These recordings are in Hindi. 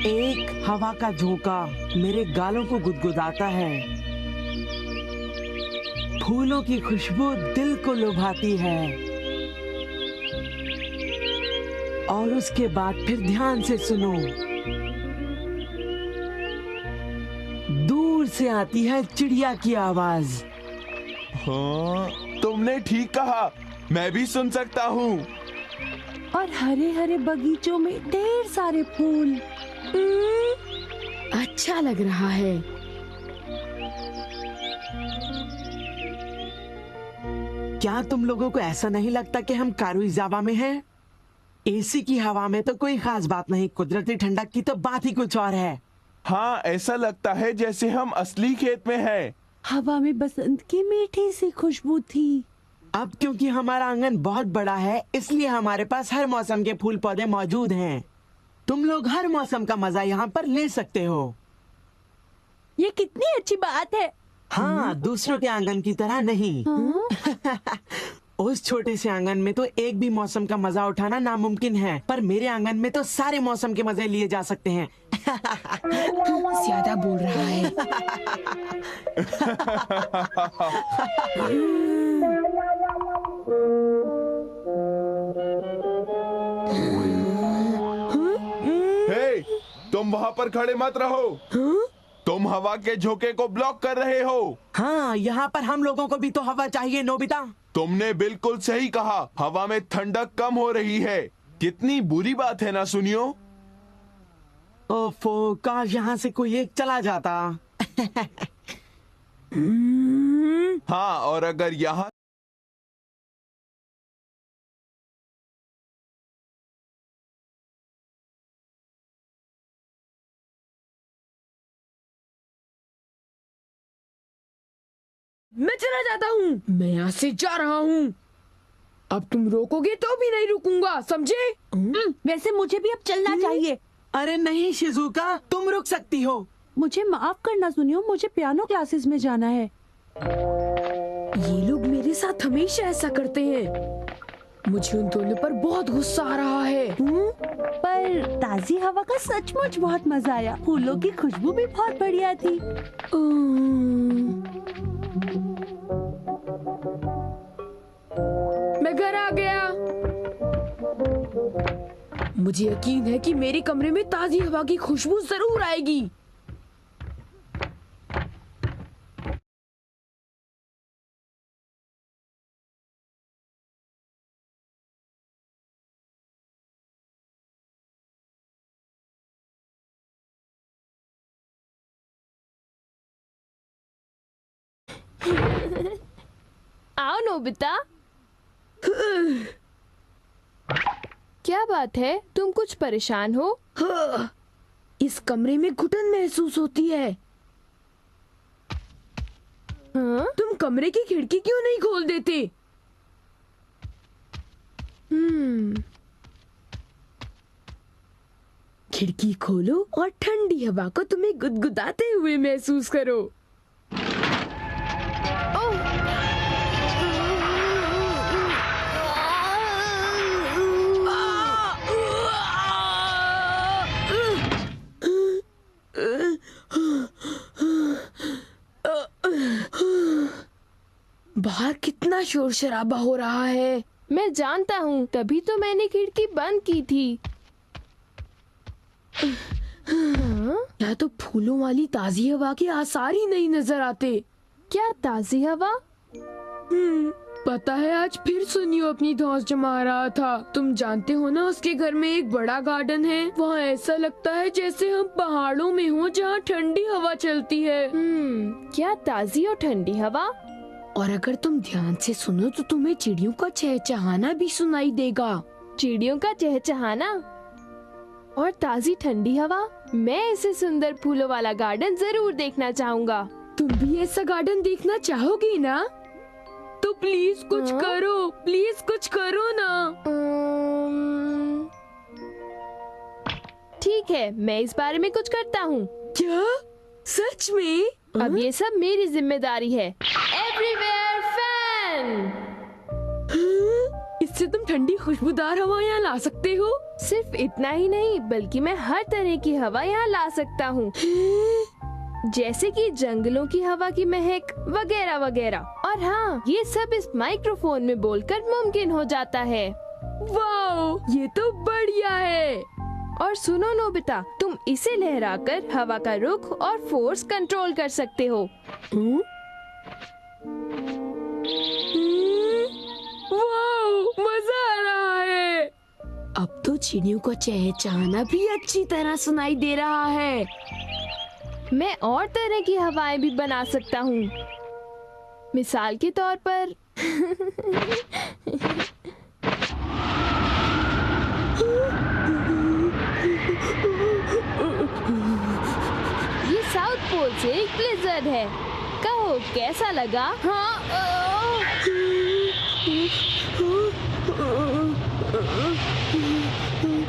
एक हवा का झोंका मेरे गालों को गुदगुदाता है। फूलों की खुशबू दिल को लुभाती है। और उसके बाद फिर ध्यान से सुनो, दूर से आती है चिड़िया की आवाज। हाँ, तुमने ठीक कहा, मैं भी सुन सकता हूँ। और हरे हरे बगीचों में ढेर सारे फूल। अच्छा लग रहा है। क्या तुम लोगों को ऐसा नहीं लगता कि हम कारुइजावा में हैं? एसी की हवा में तो कोई खास बात नहीं, कुदरती ठंडक की तो बात ही कुछ और है। हाँ, ऐसा लगता है जैसे हम असली खेत में हैं। हवा में बसंत की मीठी सी खुशबू थी। अब क्योंकि हमारा आंगन बहुत बड़ा है, इसलिए हमारे पास हर मौसम के फूल पौधे मौजूद हैं। तुम लोग हर मौसम का मजा यहाँ पर ले सकते हो। ये कितनी अच्छी बात है। हाँ, दूसरों के आंगन की तरह नहीं। उस छोटे से आंगन में तो एक भी मौसम का मजा उठाना नामुमकिन है, पर मेरे आंगन में तो सारे मौसम के मजे लिए जा सकते हैं। ज्यादा बोल रहा है। हे, तुम वहाँ पर खड़े मत रहो। तुम हवा के झोंके को ब्लॉक कर रहे हो। हाँ, यहाँ पर हम लोगों को भी तो हवा चाहिए नोबिता। तुमने बिल्कुल सही कहा, हवा में ठंडक कम हो रही है। कितनी बुरी बात है ना सुनियो। ओफो, काश यहाँ से कोई एक चला जाता। हाँ, और अगर यहाँ मैं चला जाता हूँ। मैं यहाँ से जा रहा हूँ। अब तुम रोकोगे तो भी नहीं रुकूंगा, समझे? वैसे मुझे भी अब चलना चाहिए। अरे नहीं शिजुका, तुम रुक सकती हो। मुझे माफ करना सुनियो, मुझे पियानो क्लासेस में जाना है। ये लोग मेरे साथ हमेशा ऐसा करते हैं। मुझे उन दोनों पर बहुत गुस्सा आ रहा है। पर ताजी हवा का सचमुच बहुत मजा आया। फूलों की खुशबू भी बहुत बढ़िया थी। मैं घर आ गया। मुझे यकीन है कि मेरे कमरे में ताजी हवा की खुशबू जरूर आएगी। आओ नोबिता। क्या बात है, तुम कुछ परेशान हो? इस कमरे में घुटन महसूस होती है। हाँ? तुम कमरे की खिड़की क्यों नहीं खोल देते? खिड़की खोलो और ठंडी हवा को तुम्हें गुदगुदाते हुए महसूस करो। बाहर कितना शोर शराबा हो रहा है। मैं जानता हूँ, तभी तो मैंने खिड़की बंद की थी। या तो फूलों वाली ताजी हवा के आसार ही नहीं नजर आते। क्या ताजी हवा? पता है, आज फिर सुनियो अपनी धौंस जमा रहा था। तुम जानते हो ना, उसके घर में एक बड़ा गार्डन है। वहाँ ऐसा लगता है जैसे हम पहाड़ों में हो, जहाँ ठंडी हवा चलती है। क्या ताजी और ठंडी हवा? और अगर तुम ध्यान से सुनो तो तुम्हें चिड़ियों का चहचहाना भी सुनाई देगा। चिड़ियों का चहचहाना और ताजी ठंडी हवा। मैं ऐसे सुंदर फूलों वाला गार्डन जरूर देखना चाहूँगा। तुम भी ऐसा गार्डन देखना चाहोगी ना? तो प्लीज कुछ करो, प्लीज कुछ करो ना। ठीक है, मैं इस बारे में कुछ करता हूँ। क्या? सच में? अब ये सब मेरी जिम्मेदारी है। Everywhere fan. इस इससे तुम ठंडी खुशबूदार हवा यहाँ ला सकते हो? सिर्फ इतना ही नहीं बल्कि मैं हर तरह की हवा यहाँ ला सकता हूँ, जैसे कि जंगलों की हवा की महक वगैरह वगैरह। और हाँ, ये सब इस माइक्रोफोन में बोलकर मुमकिन हो जाता है। वाओ, ये तो बढ़िया है। और सुनो नोबिता, तुम इसे लहराकर हवा का रुख और फोर्स कंट्रोल कर सकते हो। वाओ, मजा आ रहा है। अब तो चिड़ियों को चहचहाना भी अच्छी तरह सुनाई दे रहा है। मैं और तरह की हवाएं भी बना सकता हूँ। मिसाल के तौर पर ये साउथ पोल से एक ब्लिज़र्ड है। कहो कैसा लगा? हाँ,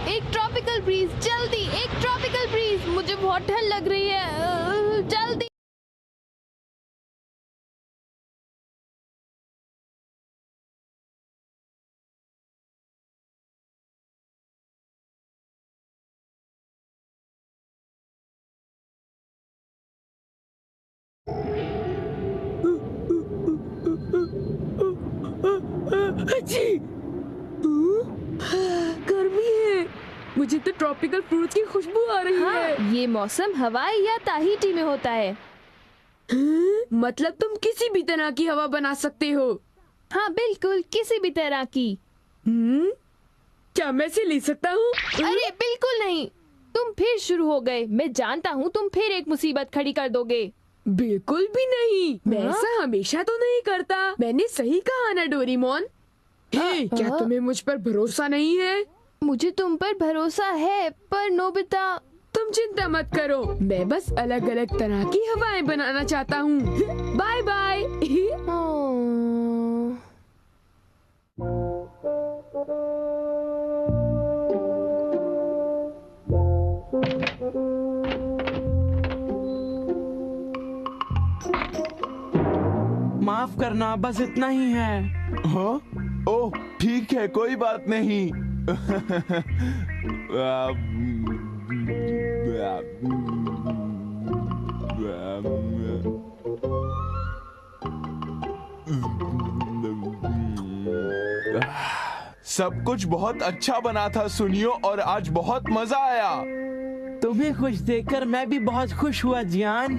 एक ट्रॉपिकल ब्रीज, जल्दी एक ट्रॉपिकल ब्रीज। मुझे बहुत ठंड लग रही है, जल्दी। अच्छी गर्मी है। मुझे तो ट्रॉपिकल फ्रूट्स की खुशबू आ रही है। ये मौसम हवाई या ताहिती में होता है। मतलब तुम किसी भी तरह की हवा बना सकते हो? हाँ बिल्कुल, किसी भी तरह की। क्या मैं इसे ले सकता हूँ? अरे बिल्कुल नहीं, तुम फिर शुरू हो गए। मैं जानता हूँ तुम फिर एक मुसीबत खड़ी कर दोगे। बिल्कुल भी नहीं, मैं ऐसा हमेशा तो नहीं करता। मैंने सही कहा ना डोरेमोन। क्या तुम्हें मुझ पर भरोसा नहीं है? मुझे तुम पर भरोसा है, पर नोबिता। तुम चिंता मत करो, मैं बस अलग अलग तरह की हवाएं बनाना चाहता हूँ। Bye bye. माफ करना, बस इतना ही है। हाँ? ओह ठीक है, कोई बात नहीं। सब कुछ बहुत अच्छा बना था सुनियो, और आज बहुत मजा आया। तुम्हें खुश देखकर मैं भी बहुत खुश हुआ जियान।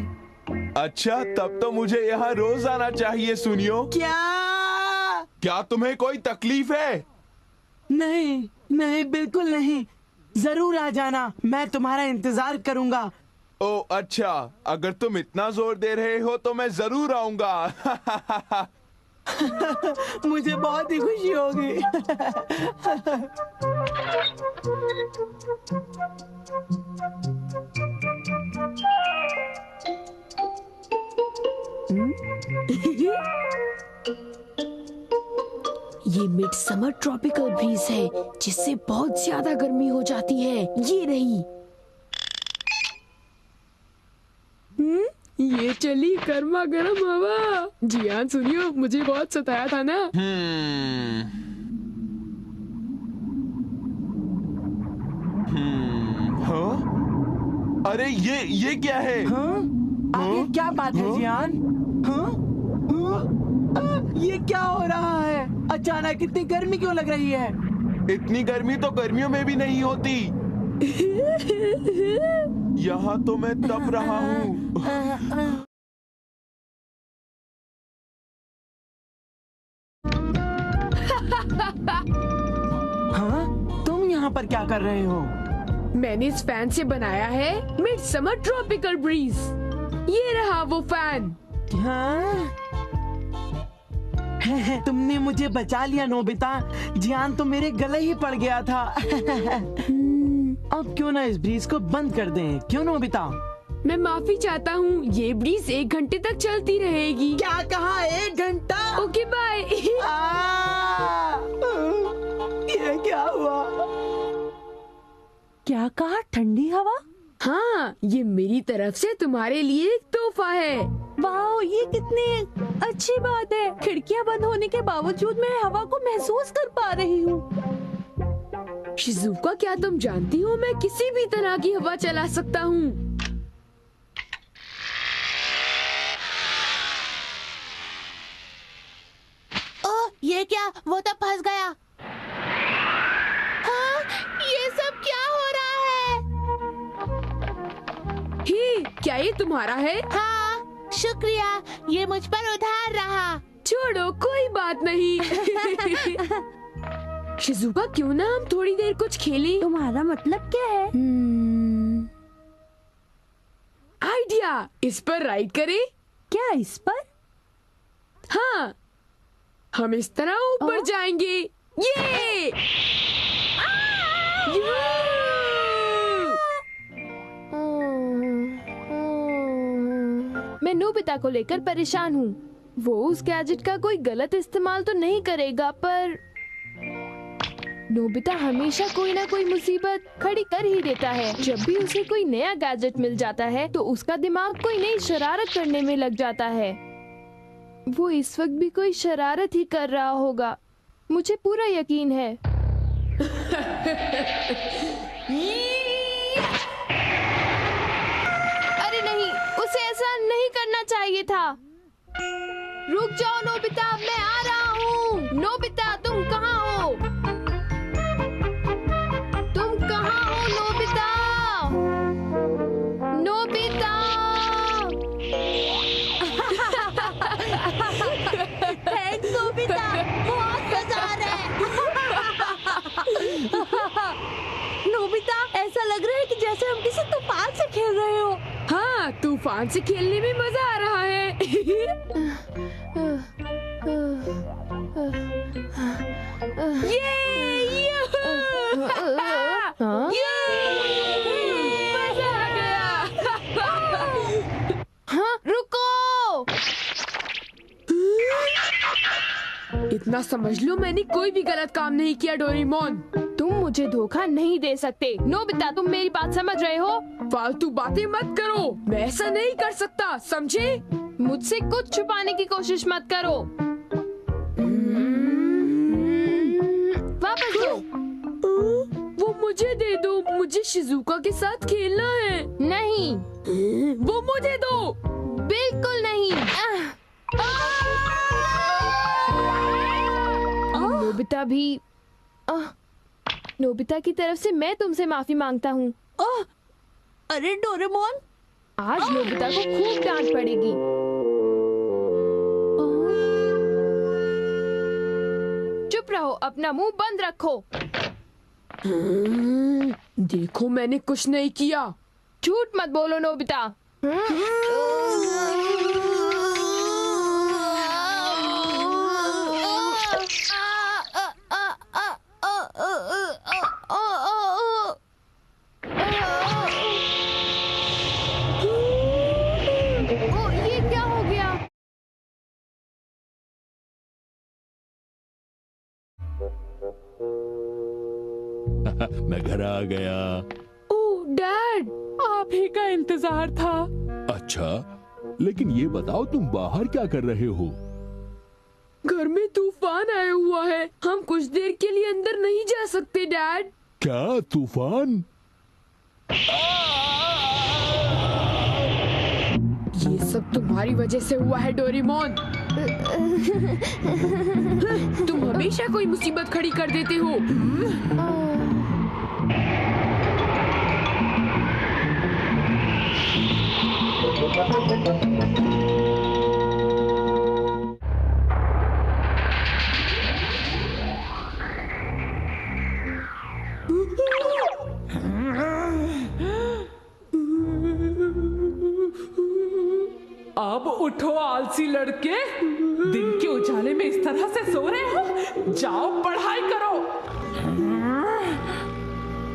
अच्छा, तब तो मुझे यहाँ रोज आना चाहिए सुनियो। क्या तुम्हें कोई तकलीफ है? नहीं नहीं, बिल्कुल नहीं। जरूर आ जाना, मैं तुम्हारा इंतजार करूंगा। ओ अच्छा, अगर तुम इतना जोर दे रहे हो तो मैं जरूर आऊंगा। मुझे बहुत ही खुशी होगी। ये मिड समर ट्रॉपिकल ब्रीज है, जिससे बहुत ज्यादा गर्मी हो जाती है। ये रही। ये चली गर्मा गर्म हवा। जियान सुनियो, मुझे बहुत सताया था ना। हाँ? अरे ये क्या है? हाँ? आगे क्या बात है जियान? हाँ? ये क्या हो रहा है? अचानक इतनी गर्मी क्यों लग रही है? इतनी गर्मी तो गर्मियों में भी नहीं होती। यहाँ तो मैं तप रहा हूँ। हाँ? तुम यहाँ पर क्या कर रहे हो? मैंने इस फैन से बनाया है मिड समर ट्रॉपिकल ब्रीज। ये रहा वो फैन। हाँ? तुमने मुझे बचा लिया नोबिता। जियान तो मेरे गले ही पड़ गया था। अब क्यों ना इस ब्रीज को बंद कर दें, क्यों नोबिता? मैं माफी चाहता हूँ, ये ब्रीज 1 घंटे तक चलती रहेगी। क्या कहा? 1 घंटा? Okay bye. ये क्या हुआ? क्या कहा? ठंडी हवा? हाँ, ये मेरी तरफ से तुम्हारे लिए एक तोहफा है। वाह, ये कितनी अच्छी बात है। खिड़कियाँ बंद होने के बावजूद मैं हवा को महसूस कर पा रही हूँ। शिजुका, क्या तुम जानती हो मैं किसी भी तरह की हवा चला सकता हूँ। ओह, ये क्या? वो तो फंस गया। हाँ, ये सब क्या हो रहा है? ही, क्या ये तुम्हारा है? हाँ, शुक्रिया। ये मुझ पर उधार रहा। छोड़ो, कोई बात नहीं। शिजुका, क्यों ना हम थोड़ी देर कुछ खेलें? तुम्हारा मतलब क्या है? आइडिया, इस पर राइड करें? क्या इस पर? हाँ, हम इस तरह ऊपर जाएंगे। ये मैं नोबिता को लेकर परेशान हूँ। वो उस गैजेट का कोई गलत इस्तेमाल तो नहीं करेगा, पर नोबिता हमेशा कोई ना कोई मुसीबत खड़ी कर ही देता है। जब भी उसे कोई नया गैजेट मिल जाता है तो उसका दिमाग कोई नई शरारत करने में लग जाता है। वो इस वक्त भी कोई शरारत ही कर रहा होगा, मुझे पूरा यकीन है। अरे नहीं, उसे ऐसा नहीं करना चाहिए था। रुक जाओ नोबिता, मैं आ रहा हूँ। नोबिता, तुम कहाँ हो? तुम कहाँ हो नोबिता? नोबिता! थैंक्स नोबिता, बहुत मजा आ रहा है। नोबिता, ऐसा लग रहा है कि जैसे हम किसी तूफान से खेल रहे हो। हाँ, तूफान से खेलने में मजा आ रहा है। ये हाँ? मजा आ गया। हाँ, रुको! इतना समझ लो, मैंने कोई भी गलत काम नहीं किया डोरेमोन। तुम मुझे धोखा नहीं दे सकते। नोबिता, तुम मेरी बात समझ रहे हो? फालतू बातें मत करो, मैं ऐसा नहीं कर सकता, समझे? मुझसे कुछ छुपाने की कोशिश मत करो। वापस दो। वो मुझे दे दो, मुझे शिजुका के साथ खेलना है। नहीं, वो मुझे दो। बिल्कुल नहीं। नोबिता भी नोबिता की तरफ से मैं तुमसे माफी मांगता हूँ। अरे डोरेमोन, आज नोबिता को खूब डांट पड़ेगी। चुप रहो, अपना मुंह बंद रखो। देखो, मैंने कुछ नहीं किया। झूठ मत बोलो नोबिता। ये क्या हो गया? मैं घर आ गया। ओह डैड, आप ही का इंतजार था। अच्छा, लेकिन ये बताओ तुम बाहर क्या कर रहे हो? घर में तूफान आया हुआ है, हम कुछ देर के लिए अंदर नहीं जा सकते डैड। क्या तूफान? ये सब तुम्हारी वजह से हुआ है डोरेमोन। तुम हमेशा कोई मुसीबत खड़ी कर देते हो। अब उठो आलसी लड़के, दिन के उजाले में इस तरह से सो रहे हो? जाओ पढ़ाई करो।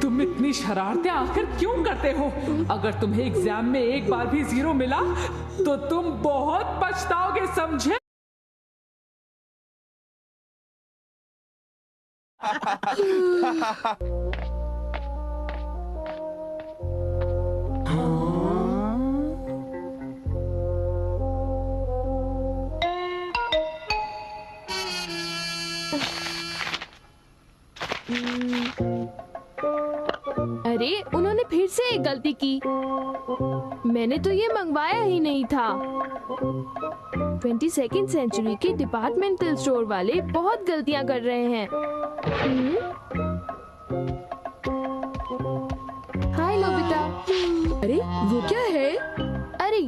तुम इतनी शरारतें आखिर क्यों करते हो? अगर तुम्हें एग्जाम में एक बार भी 0 मिला तो तुम बहुत पछताओगे, समझे? गलती की। मैंने तो ये मंगवाया ही नहीं था। 22वीं सेंचुरी के डिपार्टमेंटल स्टोर वाले बहुत गलतियां कर रहे हैं। हाय नोबिता। अरे वो क्या है? अरे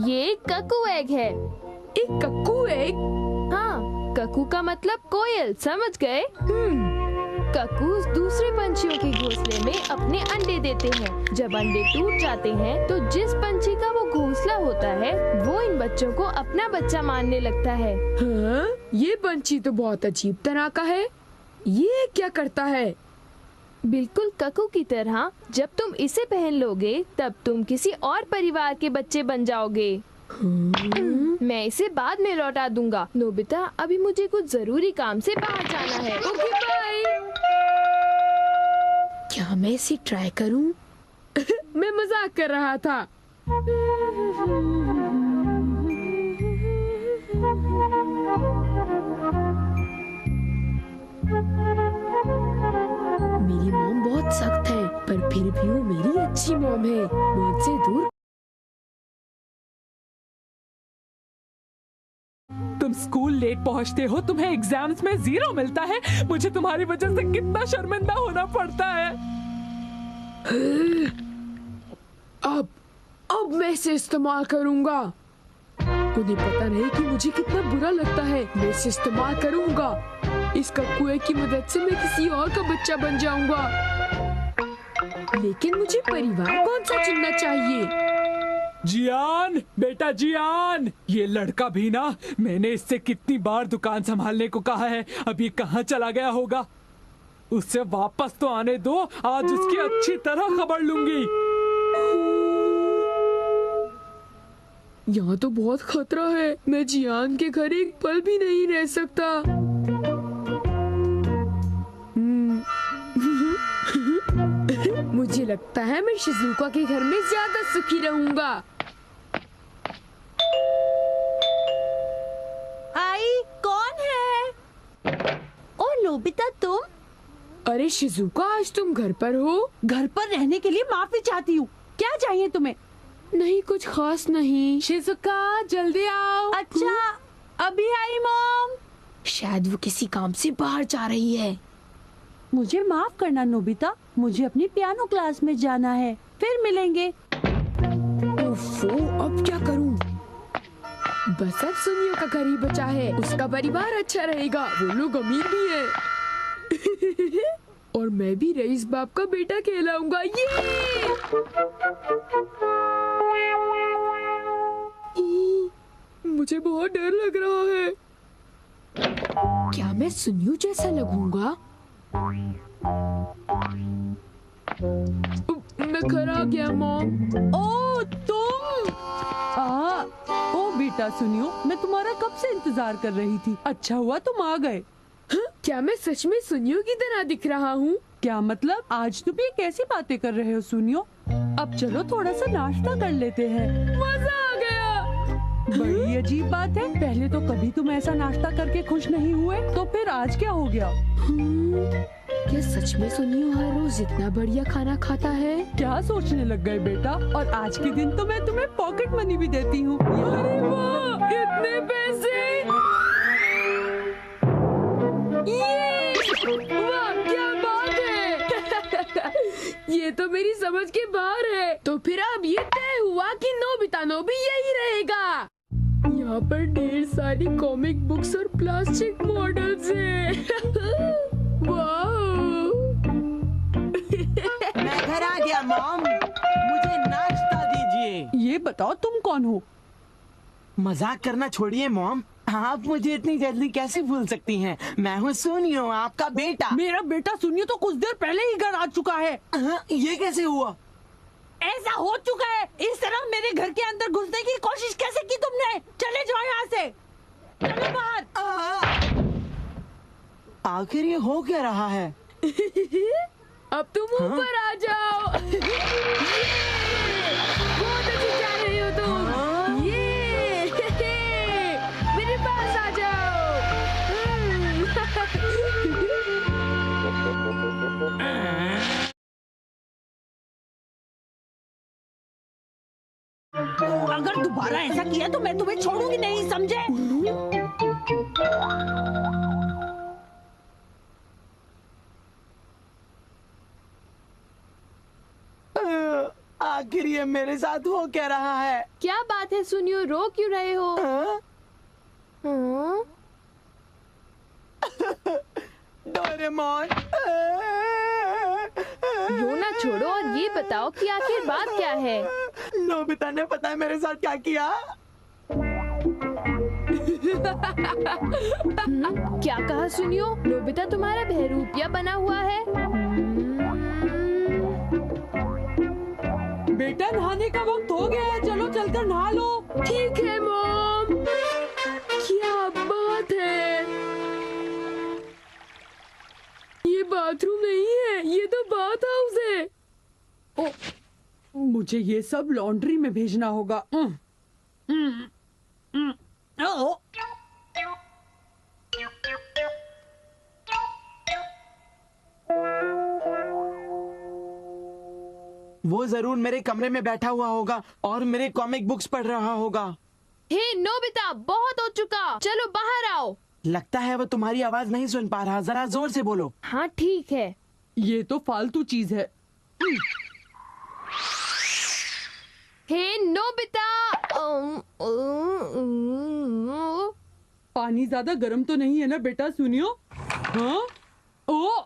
ये कक्कू एग है। एक कक्कू एग? हाँ, कक्कू का मतलब कोयल, समझ गए? कक्कूस दूसरे पंछियों के घोंसले में अपने अंडे देते हैं। जब अंडे टूट जाते हैं तो जिस पंछी का वो घोंसला होता है वो इन बच्चों को अपना बच्चा मानने लगता है। हाँ, ये पंछी तो बहुत अजीब तरह का है। ये क्या करता है? बिल्कुल कक्कू की तरह, जब तुम इसे पहन लोगे तब तुम किसी और परिवार के बच्चे बन जाओगे। मैं इसे बाद में लौटा दूंगा। नोबिता, अभी मुझे कुछ जरूरी काम से बाहर जाना है। Okay bye. क्या मैं इसे ट्राई करूं? मैं मजाक कर रहा था। मेरी मॉम बहुत सख्त है, पर फिर भी वो मेरी अच्छी मॉम है। मुझसे दूर। तुम स्कूल लेट पहुंचते हो, तुम्हें एग्जाम्स में 0 मिलता है। मुझे तुम्हारी वजह से कितना शर्मिंदा होना पड़ता है। अब मैं इसे इस्तेमाल करूंगा। उन्हें पता नहीं कि मुझे कितना बुरा लगता है। मैं इसे इस्तेमाल करूंगा। इस कक्कू की मदद से मैं किसी और का बच्चा बन जाऊंगा। लेकिन मुझे परिवार कौन सा चुनना चाहिए? जियान, बेटा जियान, ये लड़का भी ना, मैंने इससे कितनी बार दुकान संभालने को कहा है। अब ये कहाँ चला गया होगा? उससे वापस तो आने दो, आज उसकी अच्छी तरह खबर लूंगी। यहाँ तो बहुत खतरा है। मैं जियान के घर एक पल भी नहीं रह सकता। मुझे लगता है मैं शिजुका के घर में ज्यादा सुखी रहूंगा। आई, कौन है? ओ नोबिता, तुम? अरे शिजुका, आज तुम घर पर हो? घर पर रहने के लिए माफी चाहती हूँ। क्या चाहिए तुम्हें? नहीं, कुछ खास नहीं। शिजुका, जल्दी आओ। अच्छा, अभी आई मॉम। शायद वो किसी काम से बाहर जा रही है। मुझे माफ करना नोबिता, मुझे अपनी पियानो क्लास में जाना है। फिर मिलेंगे। ओफो, अब क्या करूं? बस अब सुनियो का घर ही बचा है। उसका परिवार अच्छा रहेगा, वो लोग अमीर भी हैं। और मैं भी रईस बाप का बेटा कहलाऊंगा। ये मुझे बहुत डर लग रहा है। क्या मैं सुनियो जैसा लगूंगा? मैं घर आ गया मॉम। ओ तुम? ओ बेटा सुनियो, मैं तुम्हारा कब से इंतजार कर रही थी। अच्छा हुआ तुम आ गए। हाँ? क्या मैं सच में सुनियो की तरह दिख रहा हूँ? क्या मतलब? आज तुम ये कैसी बातें कर रहे हो सुनियो? अब चलो थोड़ा सा नाश्ता कर लेते हैं। मजा आ गया। बड़ी अजीब बात है, पहले तो कभी तुम ऐसा नाश्ता करके खुश नहीं हुए, तो फिर आज क्या हो गया? क्या सच में सुनियो हर रोज इतना बढ़िया खाना खाता है? क्या सोचने लग गए बेटा? और आज के दिन तो मैं तुम्हें पॉकेट मनी भी देती हूँ। अरे वाह, इतने पैसे! वाह, क्या बात है! ये तो मेरी समझ के बाहर है। तो फिर अब ये तय हुआ कि नोबिता नोबी यही रहेगा। यहाँ पर ढेर सारी कॉमिक बुक्स और प्लास्टिक मॉडल्स हैं। मैं घर आ गया मॉम, मुझे नाश्ता दीजिए। ये बताओ तुम कौन हो? मजाक करना छोड़िए मॉम, आप मुझे इतनी जल्दी कैसे भूल सकती हैं? मैं हूँ सुनियो, आपका बेटा। मेरा बेटा सुनियो तो कुछ देर पहले ही घर आ चुका है। ये कैसे हुआ? ऐसा हो चुका है। इस तरह मेरे घर के अंदर घुसने की कोशिश कैसे की तुमने? चले जाओ यहाँ से, चलो बाहर। आखिर ये हो क्या रहा है? अब तुम ऊपर आ जाओ। अगर दोबारा ऐसा किया तो मैं तुम्हें छोड़ूंगी नहीं, समझे? आखिर ये मेरे साथ हो क्या रहा है? क्या बात है सुनियो, रो क्यों रहे हो? हाँ? हाँ? डोरेमोन, रोना छोड़ो और ये बताओ कि आखिर बात क्या है? नोबिता ने पता है मेरे साथ क्या किया? क्या कहा सुनियो? नोबिता तुम्हारा बहरूपिया बना हुआ है? बेटा नहाने का वक्त हो गया है, चलो चलकर नहा लो। ठीक है मॉम। क्या बात है, ये बाथरूम नहीं है, ये तो बाथ हाउस है। ओ, मुझे ये सब लॉन्ड्री में भेजना होगा। ओ, वो जरूर मेरे कमरे में बैठा हुआ होगा और मेरे कॉमिक बुक्स पढ़ रहा होगा। हे नोबिता, बहुत हो चुका, चलो बाहर आओ। लगता है वो तुम्हारी आवाज नहीं सुन पा रहा, जरा जोर से बोलो। हाँ ठीक है। ये तो फालतू चीज है। हे नोबिता, पानी ज्यादा गर्म तो नहीं है ना बेटा? सुनियो। हाँ? ओ,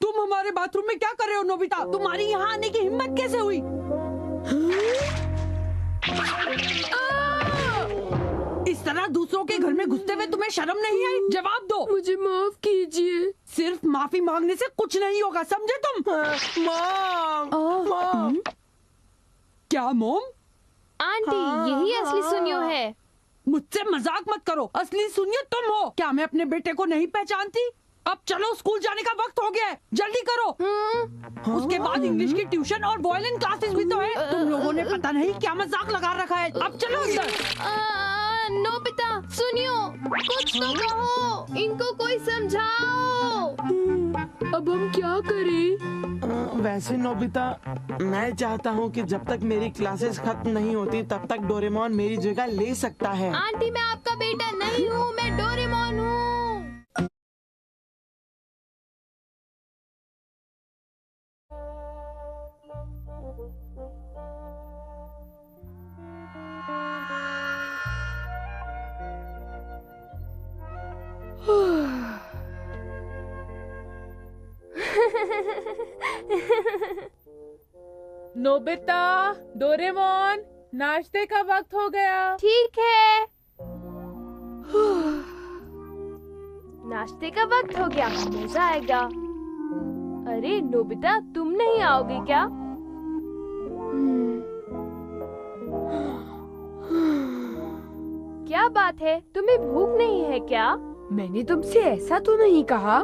तुम हमारे बाथरूम में क्या कर रहे हो नोबिता? तुम्हारी यहाँ आने की हिम्मत कैसे हुई? इस तरह दूसरों के घर में घुसते हुए तुम्हें शर्म नहीं आई? जवाब दो। मुझे माफ कीजिए। सिर्फ माफी मांगने से कुछ नहीं होगा, समझे तुम? मॉम! क्या मोम? आंटी, यही असली सुनियो है। मुझसे मजाक मत करो, असली सुनियो तुम हो। क्या मैं अपने बेटे को नहीं पहचानती? अब चलो, स्कूल जाने का वक्त हो गया है, जल्दी करो। उसके बाद इंग्लिश की ट्यूशन और वॉयलिन क्लासेस भी तो है। तुम लोगों ने पता नहीं क्या मजाक लगा रखा है। अब चलो अंदर। नोबिता, सुनियो, कुछ तो कहो, इनको कोई समझाओ। अब हम क्या करें? वैसे नोबिता, मैं चाहता हूँ कि जब तक मेरी क्लासेस खत्म नहीं होती तब तक डोरेमोन मेरी जगह ले सकता है। आंटी, मैं आपका बेटा नहीं हूँ, मैं डोरेमोन हूँ। नोबिता, डोरेमोन, नाश्ते का वक्त हो गया। ठीक है। नाश्ते का वक्त हो गया, मजा आएगा। अरे नोबिता, तुम नहीं आओगे क्या? क्या बात है, तुम्हें भूख नहीं है क्या? मैंने तुमसे ऐसा तो नहीं कहा।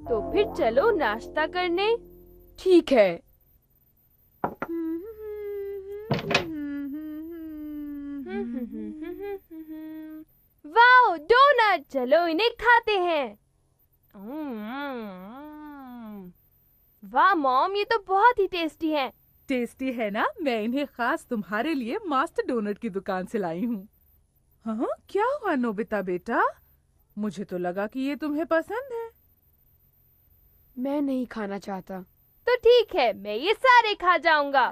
तो फिर चलो नाश्ता करने। ठीक है। वाओ, डोनट, चलो इन्हें खाते हैं। वाह मॉम, ये तो बहुत ही टेस्टी है। टेस्टी है ना? मैं इन्हें खास तुम्हारे लिए मास्टर डोनट की दुकान से लाई हूँ। हाँ, क्या हुआ नोबिता बेटा? मुझे तो लगा कि ये तुम्हें पसंद है। मैं नहीं खाना चाहता। तो ठीक है, मैं ये सारे खा जाऊंगा।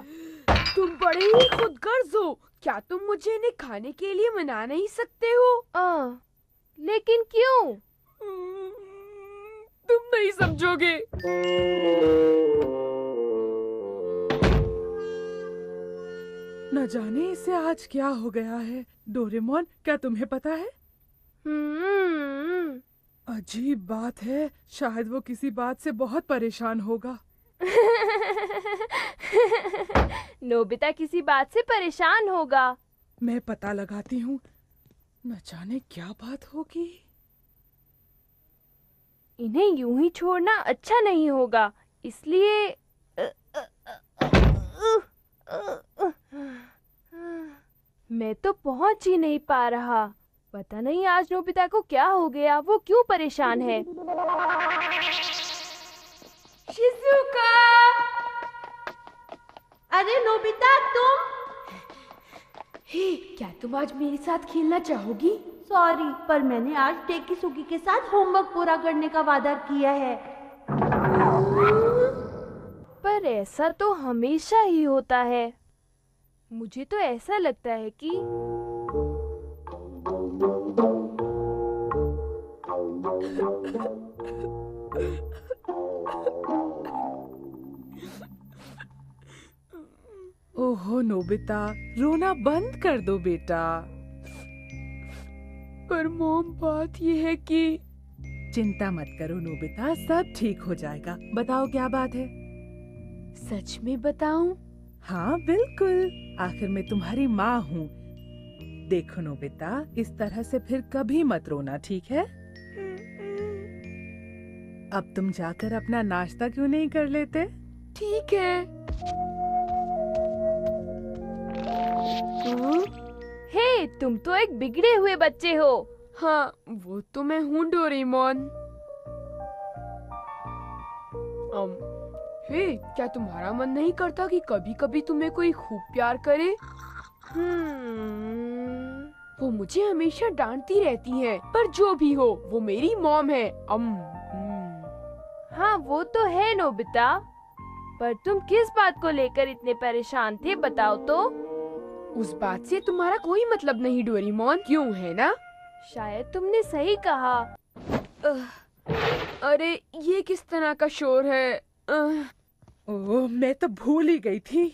तुम बड़े ही खुदगर्ज हो। क्या तुम मुझे इन्हें खाने के लिए मना नहीं सकते हो? लेकिन क्यों? तुम नहीं समझोगे। न जाने इसे आज क्या हो गया है। डोरेमोन, क्या तुम्हें पता है? अजीब बात है, शायद वो किसी बात से बहुत परेशान होगा। नोबिता किसी बात से परेशान होगा। मैं पता लगाती हूँ, न जाने क्या बात होगी। इन्हें यूं ही छोड़ना अच्छा नहीं होगा, इसलिए मैं तो पहुंच ही नहीं पा रहा। पता नहीं आज नोबिता को क्या हो गया, वो क्यों परेशान है। शिजुका! अरे नोबिता, तुम? हे, क्या तुम आज मेरे साथ खेलना चाहोगी? सॉरी, पर मैंने आज टेकीसुकी के साथ होमवर्क पूरा करने का वादा किया है। पर ऐसा तो हमेशा ही होता है। मुझे तो ऐसा लगता है कि ओहो नोबिता, रोना बंद कर दो बेटा। पर मॉम, बात ये है कि चिंता मत करो नोबिता, सब ठीक हो जाएगा। बताओ क्या बात है? सच में बताऊं? हाँ बिल्कुल, आखिर मैं तुम्हारी माँ हूँ। देखो नोबिता, इस तरह से फिर कभी मत रोना, ठीक है? अब तुम जाकर अपना नाश्ता क्यों नहीं कर लेते? ठीक है। हे, तुम तो एक बिगड़े हुए बच्चे हो। हाँ, वो तो मैं हूँ डोरेमोन। हे, क्या तुम्हारा मन नहीं करता कि कभी कभी तुम्हें कोई खूब प्यार करे? वो मुझे हमेशा डांटती रहती है, पर जो भी हो, वो मेरी मॉम है। हाँ, वो तो है नोबिता, पर तुम किस बात को लेकर इतने परेशान थे, बताओ तो? उस बात से तुम्हारा कोई मतलब नहीं डोरेमोन, क्यों है ना? शायद तुमने सही कहा। अरे, ये किस तरह का शोर है? ओह, मैं तो भूल ही गई थी।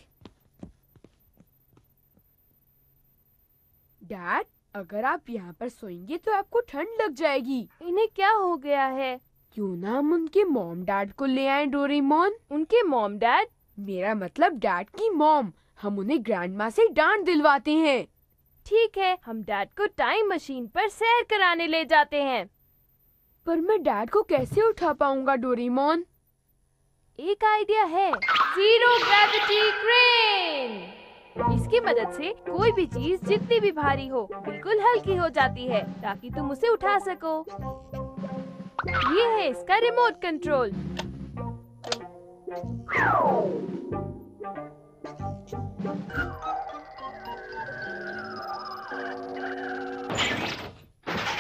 डैड, अगर आप यहाँ पर सोएंगे तो आपको ठंड लग जाएगी। इन्हें क्या हो गया है? क्यों ना हम उनके मॉम डैड को ले आएं डोरेमोन? उनके मॉम डैड? मेरा मतलब डैड की मॉम। हम उन्हें ग्रैंडमा से डांट दिलवाते हैं। ठीक है, हम डैड को टाइम मशीन पर सैर कराने ले जाते हैं। पर मैं डैड को कैसे उठा पाऊंगा डोरेमोन? एक आइडिया है, जीरो ग्रेविटी क्रेन। इसकी मदद से कोई भी चीज जितनी भी भारी हो, बिल्कुल हल्की हो जाती है, ताकि तुम उसे उठा सको। ये है इसका रिमोट कंट्रोल।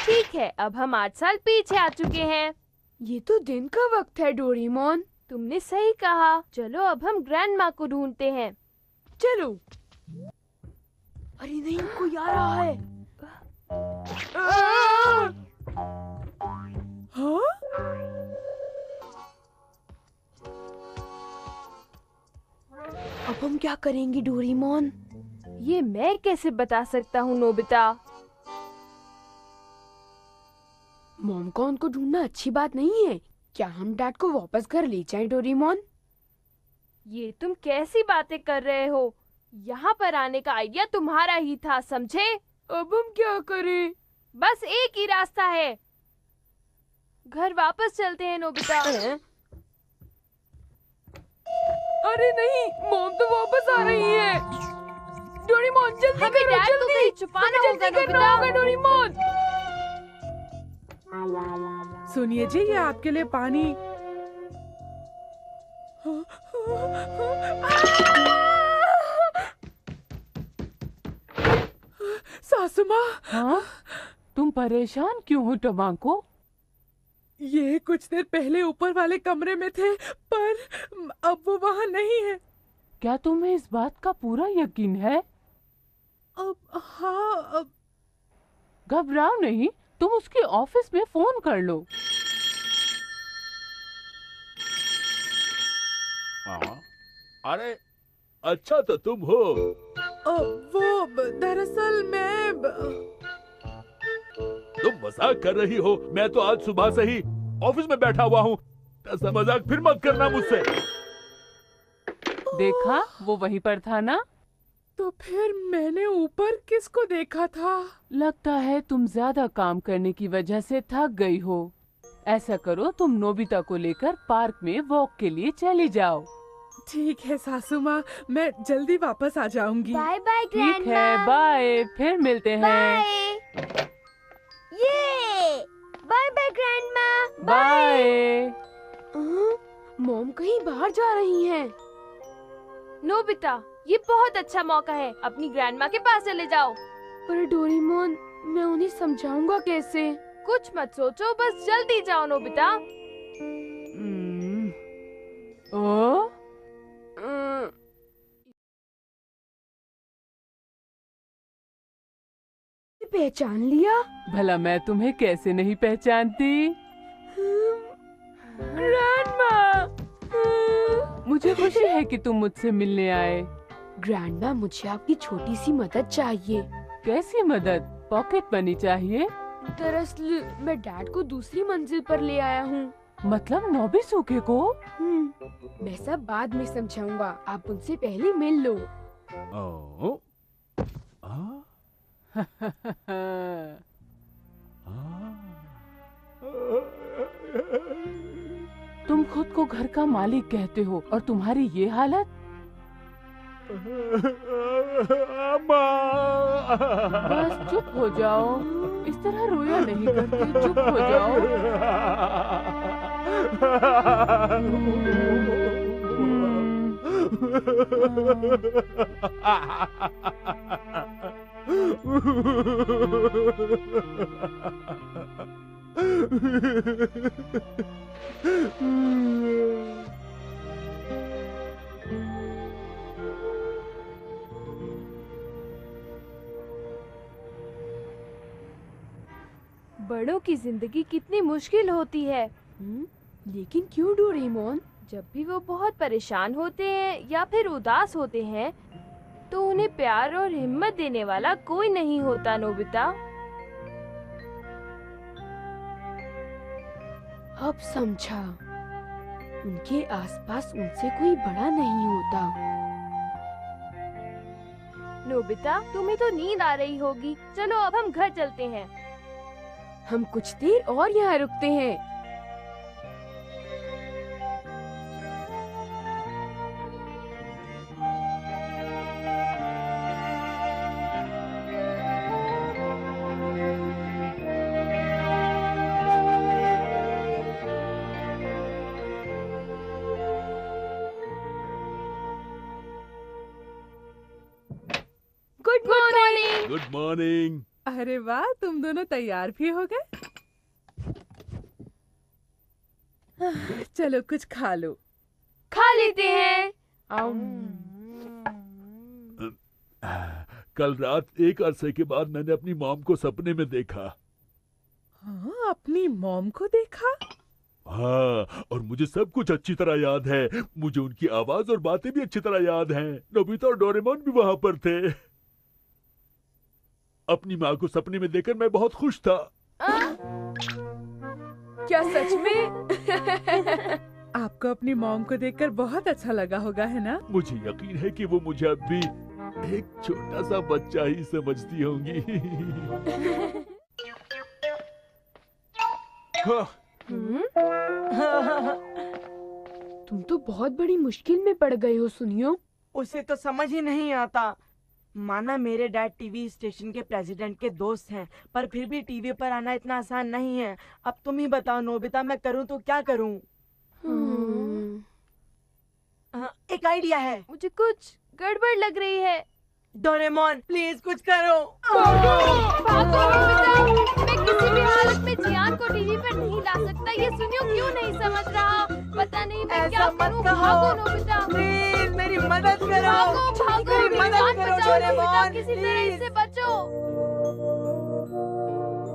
ठीक है, अब हम 8 साल पीछे आ चुके हैं। ये तो दिन का वक्त है डोरेमोन। तुमने सही कहा। चलो अब हम ग्रैंडमा को ढूंढते हैं। चलो। अरे नहीं, कोई आ रहा है। हाँ? अब हम क्या करेंगे डोरेमोन? ये मैं कैसे बता सकता हूँ नोबिता। मॉम को उनको ढूंढना अच्छी बात नहीं है। क्या हम डैड को वापस घर ले जाएं डोरेमोन? ये तुम कैसी बातें कर रहे हो? यहाँ पर आने का आइडिया तुम्हारा ही था, समझे? अब हम क्या करें? बस एक ही रास्ता है, घर वापस चलते हैं नोबिता। अरे नहीं, मॉम तो वापस आ रही है। डोरेमोन जल्दी हमें करो, डैड को जल्दी कहीं छुपाना होगा नोबिता। डोरेमोन। सुनिए जी, ये आपके लिए पानी। सासू माँ। हाँ? तुम परेशान क्यों हो टमाको? ये कुछ देर पहले ऊपर वाले कमरे में थे, पर अब वो वहाँ नहीं है। क्या तुम्हें इस बात का पूरा यकीन है? हाँ। घबराओ नहीं, तुम उसके ऑफिस में फोन कर लो। हाँ? अरे अच्छा तो तुम हो। वो दरअसल मैं तुम मजाक कर रही हो? मैं तो आज सुबह से ही ऑफिस में बैठा हुआ हूँ। ऐसा मजाक फिर मत करना मुझसे। देखा, वो वहीं पर था ना? तो फिर मैंने ऊपर किसको देखा था? लगता है तुम ज्यादा काम करने की वजह से थक गई हो। ऐसा करो, तुम नोबिता को लेकर पार्क में वॉक के लिए चली जाओ। ठीक है सासू माँ, मैं जल्दी वापस आ जाऊंगी। Bye bye grandma. ठीक है, बाय, फिर मिलते हैं। बाय। ये bye bye grandma. Bye. Mom कहीं बाहर जा रही हैं। नोबिता, ये बहुत अच्छा मौका है, अपनी ग्रैंडमा के पास चले जाओ। पर डोरेमोन, मैं उन्हें समझाऊंगा कैसे? कुछ मत सोचो, बस जल्दी जाओ नोबिता। ओ पहचान लिया? भला मैं तुम्हें कैसे नहीं पहचानती? ग्रैंडमा! मुझे खुशी है कि तुम मुझसे मिलने आए। ग्रैंडमा, मुझे आपकी छोटी सी मदद चाहिए। कैसी मदद? पॉकेट मनी चाहिए? दरअसल मैं डैड को दूसरी मंजिल पर ले आया हूँ। मतलब नोबिसुके को? मैं सब बाद में समझाऊंगा, आप उनसे पहले मिल लो। तुम खुद को घर का मालिक कहते हो और तुम्हारी ये हालत? बस चुप हो जाओ, इस तरह रोया नहीं करती, चुप हो जाओ। बड़ों की जिंदगी कितनी मुश्किल होती है। लेकिन क्यों डोरेमोन? जब भी वो बहुत परेशान होते हैं या फिर उदास होते हैं तो उन्हें प्यार और हिम्मत देने वाला कोई नहीं होता नोबिता। अब समझा, उनके आसपास उनसे कोई बड़ा नहीं होता। नोबिता, तुम्हें तो नींद आ रही होगी, चलो अब हम घर चलते हैं। हम कुछ देर और यहाँ रुकते हैं। Good morning. Good morning. अरे वाह, तुम दोनों तैयार भी हो गए। चलो कुछ खा लो। खा लेते हैं। कल रात एक अरसे के बाद मैंने अपनी मॉम को सपने में देखा। हाँ, अपनी मॉम को देखा? हाँ, और मुझे सब कुछ अच्छी तरह याद है। मुझे उनकी आवाज और बातें भी अच्छी तरह याद हैं। नोबिता और डोरेमोन भी वहाँ पर थे। अपनी माँ को सपने में देखकर मैं बहुत खुश था। क्या सच में? आपको अपनी मॉम को देखकर बहुत अच्छा लगा होगा, है ना? मुझे यकीन है कि वो मुझे अब भी एक छोटा सा बच्चा ही समझती होंगी। तुम तो बहुत बड़ी मुश्किल में पड़ गए हो सुनियो। उसे तो समझ ही नहीं आता। माना मेरे डैड टीवी स्टेशन के प्रेसिडेंट के दोस्त हैं, पर फिर भी टीवी पर आना इतना आसान नहीं है। अब तुम ही बताओ नोबिता, मैं करूं तो क्या करूं? एक आइडिया है। मुझे कुछ गड़बड़ लग रही है। डोरेमोन प्लीज कुछ करो। भागो नोबिता, मैं किसी भी हालत में जियान को टीवी पर नहीं ला सकता। ये सुनियो क्यों नहीं समझ रहा? पता नहीं मैं क्या करूं। भागो नोबिता, प्लीज मेरी मदद करो। भागो भागो, मेरी मदद करो डोरेमोन, किसी तरह इससे बचो।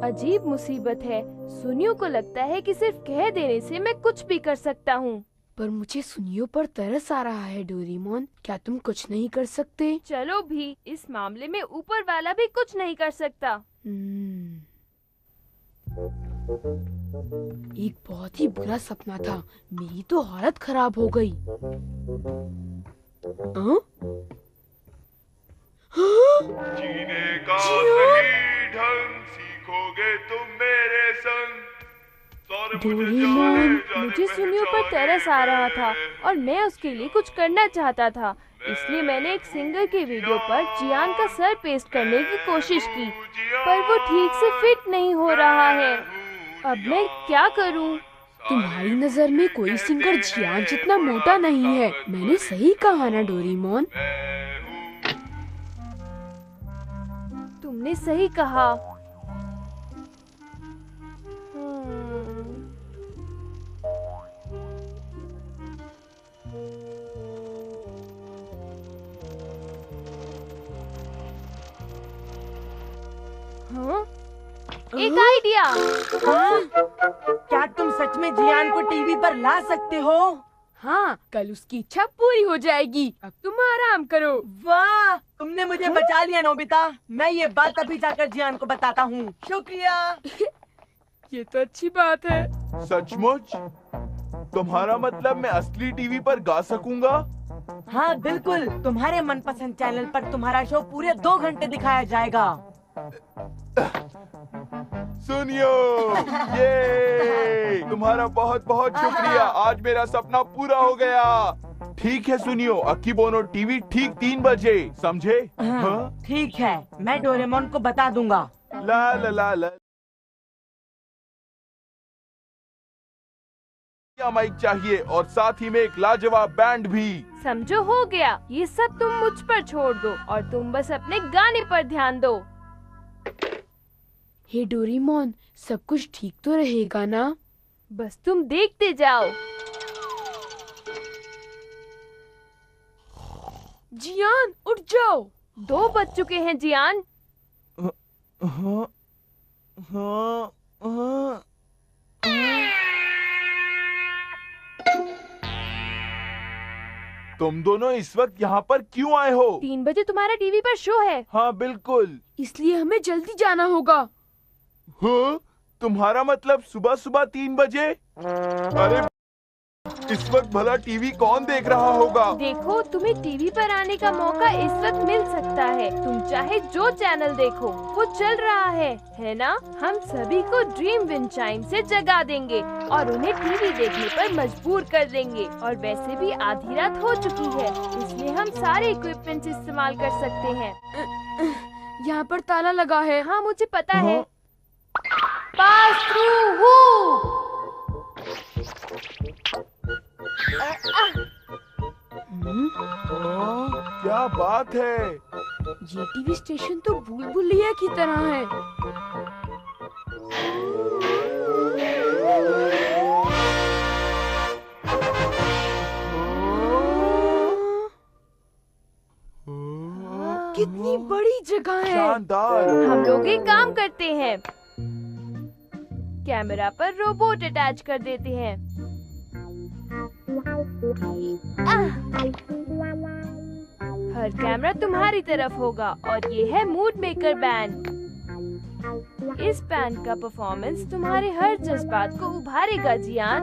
अजीब मुसीबत है। सुनियो को लगता है कि सिर्फ कह देने से मैं कुछ भी कर सकता हूँ। पर मुझे सुनियो पर तरस आ रहा है डोरेमोन, क्या तुम कुछ नहीं कर सकते? चलो भी, इस मामले में ऊपर वाला भी कुछ नहीं कर सकता। एक बहुत ही बुरा सपना था, मेरी तो हालत खराब हो गई। जीने का सही ढंग सीखोगे तुम मेरे संग। डोरेमोन, मुझे सुनियो पर तरस आ रहा था और मैं उसके लिए कुछ करना चाहता था। इसलिए मैंने एक सिंगर के वीडियो पर जियान का सर पेस्ट करने की कोशिश की, पर वो ठीक से फिट नहीं हो रहा है। अब मैं क्या करूं? तुम्हारी नजर में कोई सिंगर जियान जितना मोटा नहीं है। मैंने सही कहा ना डोरेमोन? आपने सही कहा। हाँ? एक आइडिया। हाँ? क्या तुम सच में जियान को टीवी पर ला सकते हो? हाँ, कल उसकी इच्छा पूरी हो जाएगी। अब तुम आराम करो। वाह, तुमने मुझे बचा लिया नोबिता। मैं ये बात अभी जाकर जियान को बताता हूँ। शुक्रिया। ये तो अच्छी बात है। सचमुच? तुम्हारा मतलब मैं असली टीवी पर गा सकूंगा? हाँ बिल्कुल, तुम्हारे मनपसंद चैनल पर तुम्हारा शो पूरे 2 घंटे दिखाया जाएगा। सुनियो, ये तुम्हारा बहुत बहुत शुक्रिया। आज मेरा सपना पूरा हो गया। ठीक है सुनियो, अकीबोनो टीवी ठीक 3 बजे, समझे? हाँ? ठीक है, मैं डोरेमोन को बता दूंगा। ला ला ला ला। माइक चाहिए और साथ ही में एक लाजवाब बैंड भी। समझो, हो गया। ये सब तुम मुझ पर छोड़ दो और तुम बस अपने गाने पर ध्यान दो। हे डोरेमोन, सब कुछ ठीक तो रहेगा ना? बस तुम देखते जाओ। जियान, उठ जाओ। 2 बज चुके हैं जियान। हाँ, हाँ, हाँ। तुम दोनों इस वक्त यहाँ पर क्यों आए हो? 3 बजे तुम्हारा टीवी पर शो है। हाँ बिल्कुल। इसलिए हमें जल्दी जाना होगा। हाँ? तुम्हारा मतलब सुबह सुबह 3 बजे? अरे इस वक्त भला टीवी कौन देख रहा होगा? देखो, तुम्हें टीवी पर आने का मौका इस वक्त मिल सकता है। तुम चाहे जो चैनल देखो, वो चल रहा है ना? हम सभी को ड्रीम विंड चाइम से जगा देंगे और उन्हें टीवी देखने पर मजबूर कर देंगे। और वैसे भी आधी रात हो चुकी है, इसलिए हम सारे इक्विपमेंट्स इस्तेमाल कर सकते हैं। यहाँ पर ताला लगा है। हाँ, मुझे पता है। Pass through who. क्या बात है? ये टीवी स्टेशन तो भूल-भुलैया की तरह है। कितनी बड़ी जगह है। शानदार। हम लोग एक काम करते हैं, कैमरा पर रोबोट अटैच कर देते हैं। हर कैमरा तुम्हारी तरफ होगा और ये है मूड मेकर बैंड। इस बैंड का परफॉर्मेंस तुम्हारे हर जज्बात को उभारेगा जियान,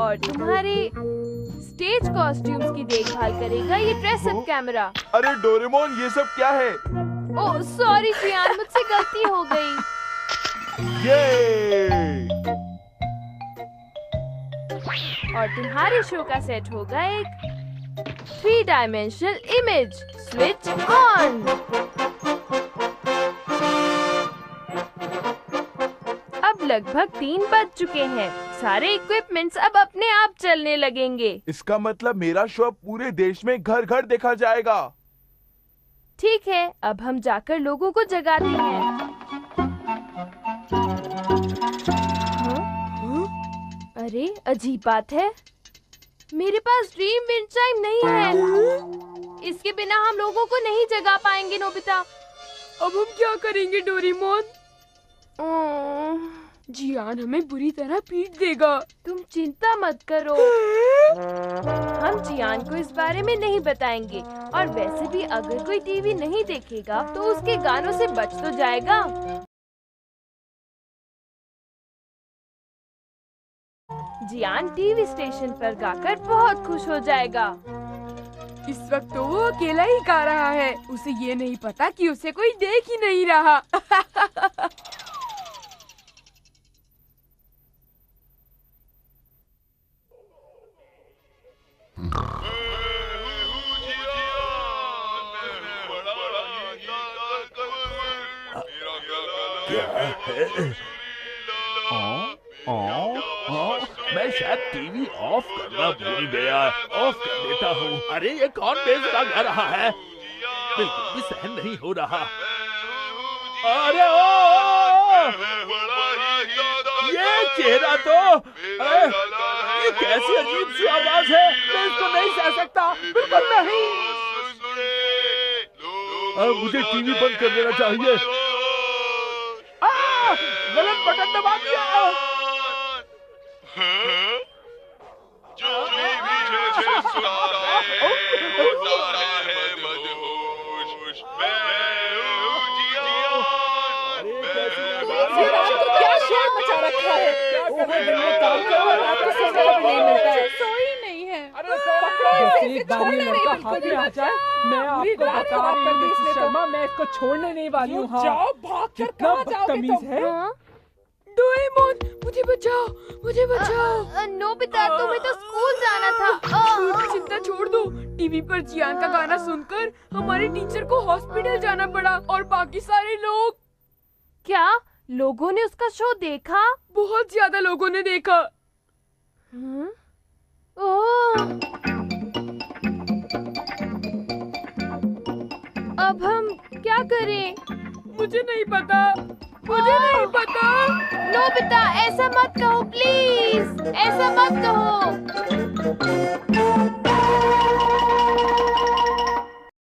और तुम्हारे स्टेज कॉस्ट्यूम्स की देखभाल करेगा ये ड्रेसअप कैमरा। अरे डोरेमोन, ये सब क्या है? ओह सॉरी जियान, मुझसे गलती हो गई। ये और तुम्हारे शो का सेट होगा एक 3 डायमेंशनल इमेज। Switch on. अब लगभग 3 बज चुके हैं। सारे इक्विपमेंट्स अब अपने आप चलने लगेंगे। इसका मतलब मेरा शो अब पूरे देश में घर घर देखा जाएगा। ठीक है, अब हम जाकर लोगों को जगाते हैं। अरे अजीब बात है, मेरे पास ड्रीम विंड चाइम नहीं है। इसके बिना हम लोगों को नहीं जगा पाएंगे नोबिता। अब हम क्या करेंगे डोरेमोन? जियान हमें बुरी तरह पीट देगा। तुम चिंता मत करो, हम जियान को इस बारे में नहीं बताएंगे। और वैसे भी अगर कोई टीवी नहीं देखेगा तो उसके गानों से बच तो जाएगा। जियान टीवी स्टेशन पर गाकर बहुत खुश हो जाएगा। इस वक्त तो वो अकेला ही गा रहा है। उसे ये नहीं पता कि उसे कोई देख ही नहीं रहा। मैं शायद टीवी ऑफ करना भूल गया। ऑफ कर देता हूँ। अरे ये कौन बेस गा रहा है? बिल्कुल भी सहन नहीं हो रहा। अरे ये चेहरा तो ये कैसी अजीब सी आवाज है। मैं इसको नहीं सह सकता, बिल्कुल नहीं। मुझे टीवी बंद कर देना चाहिए। गलत बटन दबा दिया। क्या शोर मचा रखा है? सोई नहीं है। एक बार ये लड़का हाथ में आ जाए, मैं आपको बता रही हूँ मिसेस शर्मा, मैं इसको छोड़ने नहीं वाली हूँ। जाओ, भाग कर कहाँ जाओगे तुम? है। डोरेमोन, मुझे बचाओ, मुझे बचाओ। नोबिता, तुम्हें तो स्कूल जाना था। स्कूल की चिंता छोड़ दो। टीवी पर जियान का गाना सुनकर हमारे टीचर को हॉस्पिटल जाना पड़ा और बाकी सारे लोग। क्या लोगों ने उसका शो देखा? बहुत ज्यादा लोगों ने देखा। ओह, अब हम क्या करें? मुझे नहीं पता, मुझे नहीं पता। नोबिता, ऐसा मत कहो प्लीज, ऐसा मत कहो।